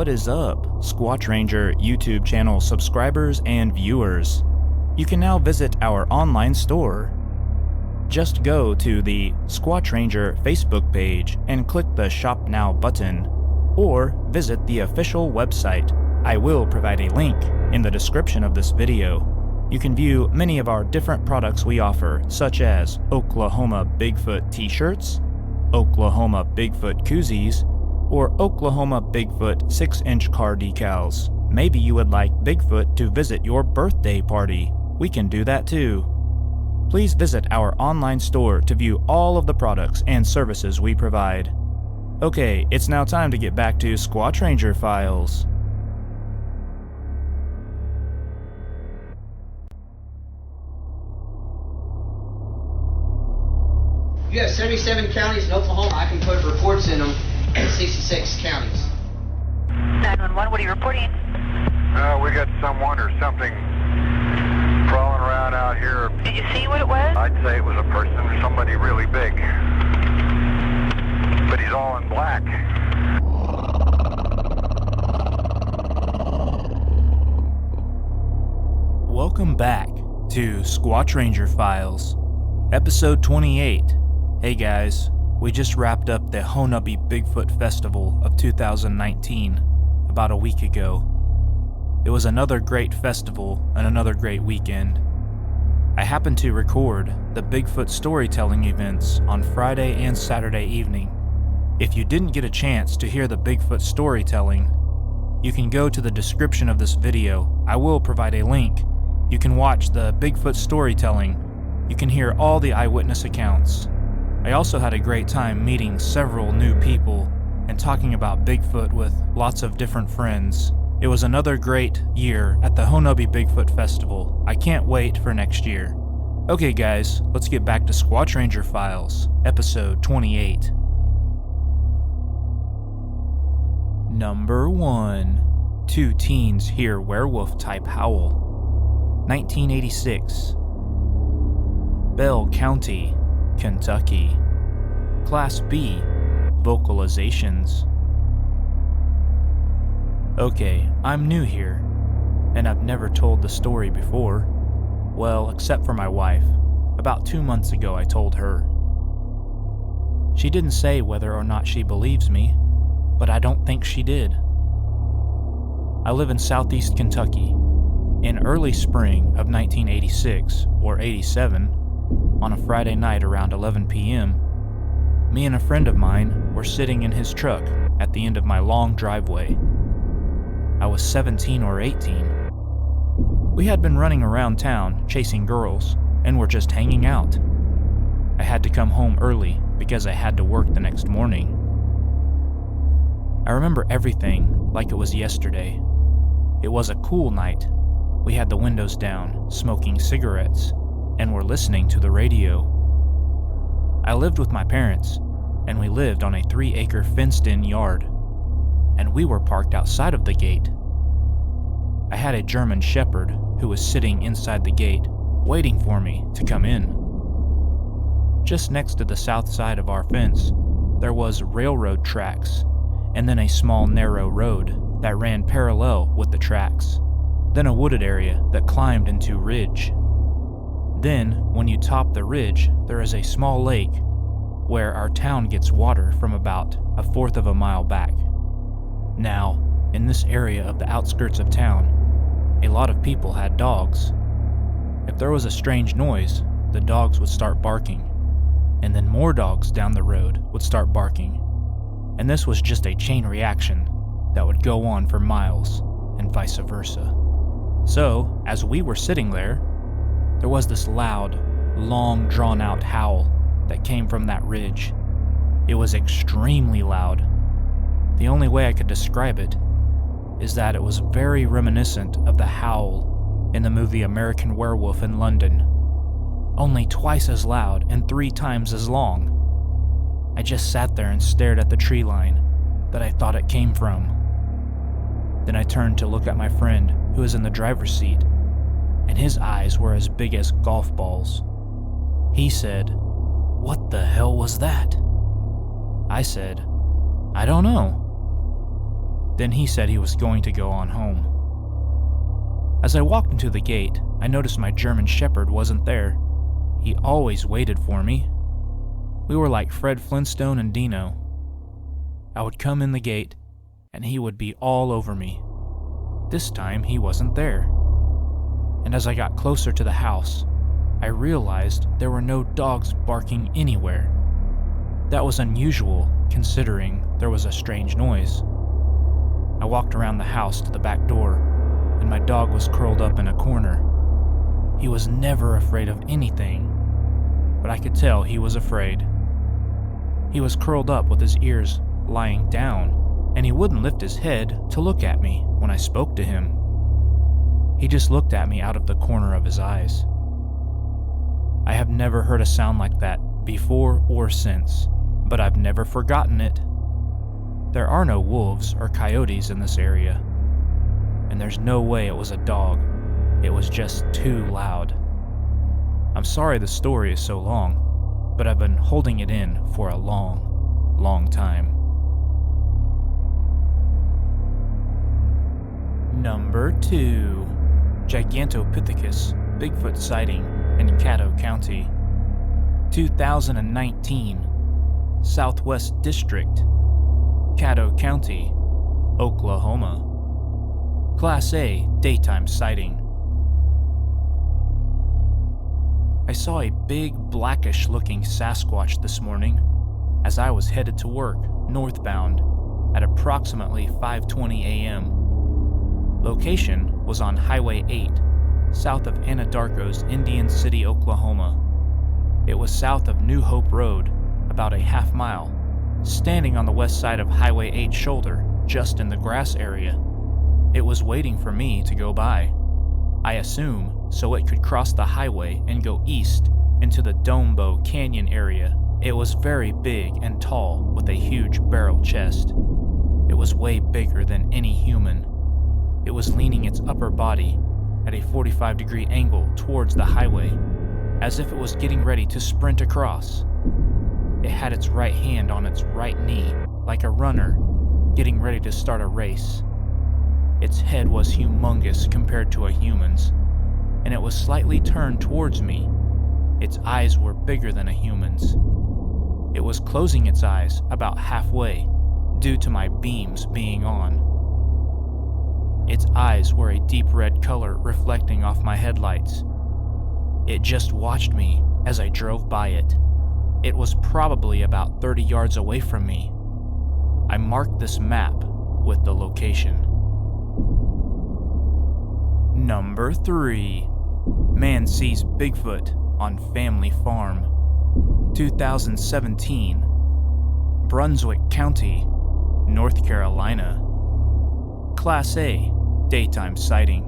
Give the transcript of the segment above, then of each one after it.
What is up, Squatch Ranger YouTube channel subscribers and viewers? You can now visit our online store. Just go to the Squatch Ranger Facebook page and click the Shop Now button, or visit the official website. I will provide a link in the description of this video. You can view many of our different products we offer, such as Oklahoma Bigfoot t-shirts, Oklahoma Bigfoot koozies, or Oklahoma Bigfoot 6-inch car decals. Maybe you would like Bigfoot to visit your birthday party. We can do that too. Please visit our online store to view all of the products and services we provide. Okay, it's now time to get back to Squatch Ranger Files. You have 77 counties in Oklahoma. I can put reports in them in 66 counties. 911, what are you reporting? We got someone or something crawling around out here. Did you see what it was? I'd say it was a person, somebody really big. But he's all in black. Welcome back to Squatch Ranger Files, episode 28. Hey guys, we just wrapped up the Honobia Bigfoot Festival of 2019 about a week ago. It was another great festival and another great weekend. I happened to record the Bigfoot storytelling events on Friday and Saturday evening. If you didn't get a chance to hear the Bigfoot storytelling, you can go to the description of this video. I will provide a link. You can watch the Bigfoot storytelling. You can hear all the eyewitness accounts. I also had a great time meeting several new people and talking about Bigfoot with lots of different friends. It was another great year at the Honobia Bigfoot Festival. I can't wait for next year. Okay guys, let's get back to Squatch Ranger Files, episode 28. Number 1. Two teens hear werewolf-type howl. 1986. Bell County, Kentucky. Class B, vocalizations. Okay, I'm new here, and I've never told the story before. Well, except for my wife. About 2 months ago I told her. She didn't say whether or not she believes me, but I don't think she did. I live in southeast Kentucky. In early spring of 1986, or 87, on a Friday night around 11 p.m., me and a friend of mine were sitting in his truck at the end of my long driveway. I was 17 or 18. We had been running around town chasing girls and were just hanging out. I had to come home early because I had to work the next morning. I remember everything like it was yesterday. It was a cool night. We had the windows down, smoking cigarettes, and were listening to the radio. I lived with my parents, and we lived on a 3-acre fenced-in yard, and we were parked outside of the gate. I had a German Shepherd who was sitting inside the gate, waiting for me to come in. Just next to the south side of our fence, there was railroad tracks, and then a small narrow road that ran parallel with the tracks, then a wooded area that climbed into ridge. Then, when you top the ridge, there is a small lake where our town gets water from about 1/4 of a mile back. Now, in this area of the outskirts of town, a lot of people had dogs. If there was a strange noise, the dogs would start barking, and then more dogs down the road would start barking, and this was just a chain reaction that would go on for miles, and vice versa. So, as we were sitting there was this loud, long drawn-out howl that came from that ridge. It was extremely loud. The only way I could describe it is that it was very reminiscent of the howl in the movie American Werewolf in London, only twice as loud and 3 times as long. I just sat there and stared at the tree line that I thought it came from. Then I turned to look at my friend who was in the driver's seat, and his eyes were as big as golf balls. He said, "What the hell was that?" I said, "I don't know." Then he said he was going to go on home. As I walked into the gate, I noticed my German Shepherd wasn't there. He always waited for me. We were like Fred Flintstone and Dino. I would come in the gate, and he would be all over me. This time, he wasn't there. And as I got closer to the house, I realized there were no dogs barking anywhere. That was unusual, considering there was a strange noise. I walked around the house to the back door, and my dog was curled up in a corner. He was never afraid of anything, but I could tell he was afraid. He was curled up with his ears lying down, and he wouldn't lift his head to look at me when I spoke to him. He just looked at me out of the corner of his eyes. I have never heard a sound like that before or since, but I've never forgotten it. There are no wolves or coyotes in this area, and there's no way it was a dog. It was just too loud. I'm sorry the story is so long, but I've been holding it in for a long, long time. Number 2. Gigantopithecus Bigfoot sighting in Caddo County. 2019. Southwest District, Caddo County, Oklahoma. Class A daytime sighting. I saw a big blackish-looking Sasquatch this morning as I was headed to work northbound at approximately 5:20 a.m. Location was on Highway 8, south of Anadarko's Indian City, Oklahoma. It was south of New Hope Road, about a half mile, standing on the west side of Highway 8 shoulder, just in the grass area. It was waiting for me to go by, I assume, so it could cross the highway and go east into the Dombo Canyon area. It was very big and tall with a huge barrel chest. It was way bigger than any human. It was leaning its upper body at a 45-degree angle towards the highway, as if it was getting ready to sprint across. It had its right hand on its right knee, like a runner, getting ready to start a race. Its head was humongous compared to a human's, and it was slightly turned towards me. Its eyes were bigger than a human's. It was closing its eyes about halfway, due to my beams being on. Its eyes were a deep red color reflecting off my headlights. It just watched me as I drove by it. It was probably about 30 yards away from me. I marked this map with the location. Number 3. Man sees Bigfoot on family farm. 2017. Brunswick County, North Carolina. Class A, daytime sighting.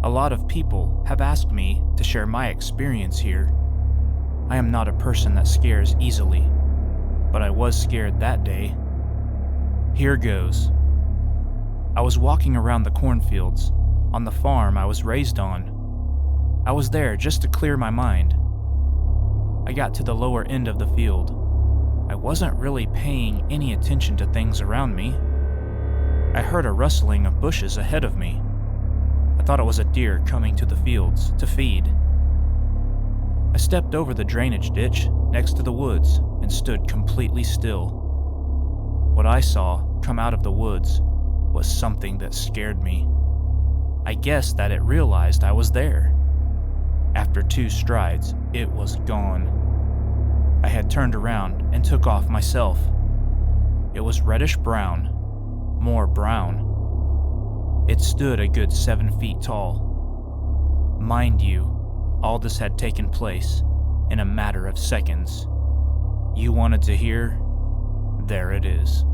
A lot of people have asked me to share my experience here. I am not a person that scares easily, but I was scared that day. Here goes. I was walking around the cornfields on the farm I was raised on. I was there just to clear my mind. I got to the lower end of the field. I wasn't really paying any attention to things around me. I heard a rustling of bushes ahead of me. I thought it was a deer coming to the fields to feed. I stepped over the drainage ditch next to the woods and stood completely still. What I saw come out of the woods was something that scared me. I guessed that it realized I was there. After 2 strides, it was gone. I had turned around and took off myself. It was reddish brown, more brown. It stood a good 7 feet tall. Mind you, all this had taken place in a matter of seconds. You wanted to hear? There it is.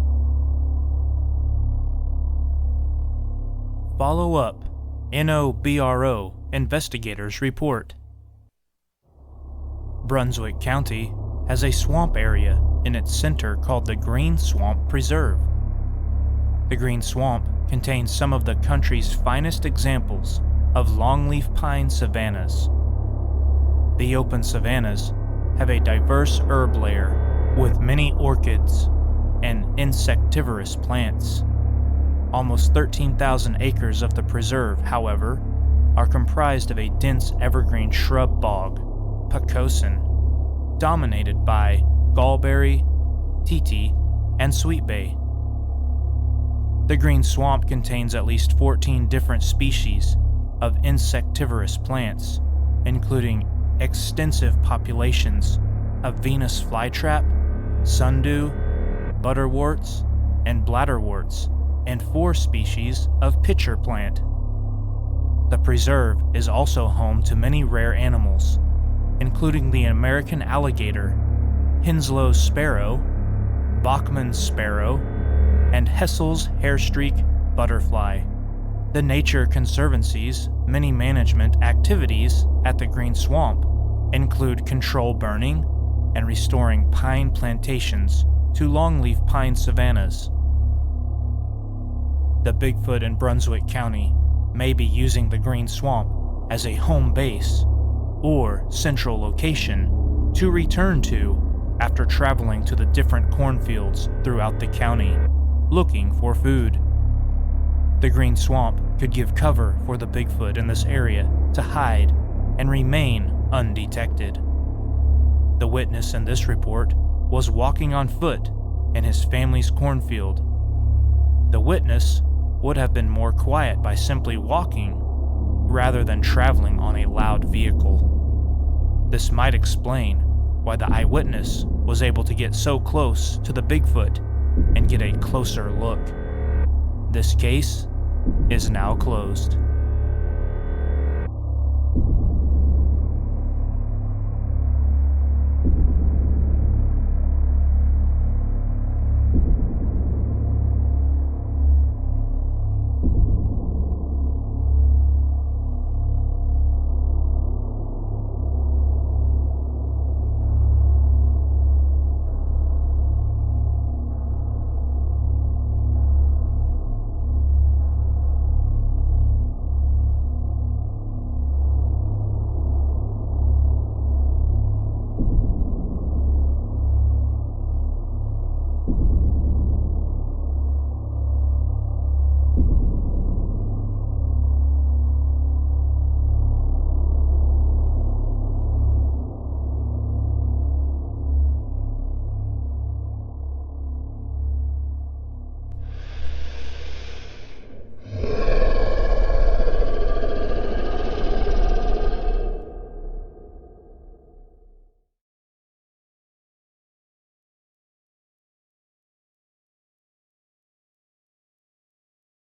Follow up. NOBRO investigators report. Brunswick County has a swamp area in its center called the Green Swamp Preserve. The Green Swamp contains some of the country's finest examples of longleaf pine savannas. The open savannas have a diverse herb layer with many orchids, and insectivorous plants. Almost 13,000 acres of the preserve, however, are comprised of a dense evergreen shrub bog, Pocosin, dominated by gallberry, titi, and sweetbay. The green swamp contains at least 14 different species of insectivorous plants, including extensive populations of Venus flytrap, sundew, butterworts, and bladderworts, and 4 species of pitcher plant. The preserve is also home to many rare animals, including the American alligator, Henslow's sparrow, Bachman's sparrow, and Hessel's hairstreak butterfly. The Nature Conservancy's many management activities at the Green Swamp include control burning and restoring pine plantations to longleaf pine savannas. The Bigfoot in Brunswick County may be using the Green Swamp as a home base or central location to return to after traveling to the different cornfields throughout the county, looking for food. The Green Swamp could give cover for the Bigfoot in this area to hide and remain undetected. The witness in this report was walking on foot in his family's cornfield. The witness would have been more quiet by simply walking rather than traveling on a loud vehicle. This might explain why the eyewitness was able to get so close to the Bigfoot and get a closer look. This case is now closed.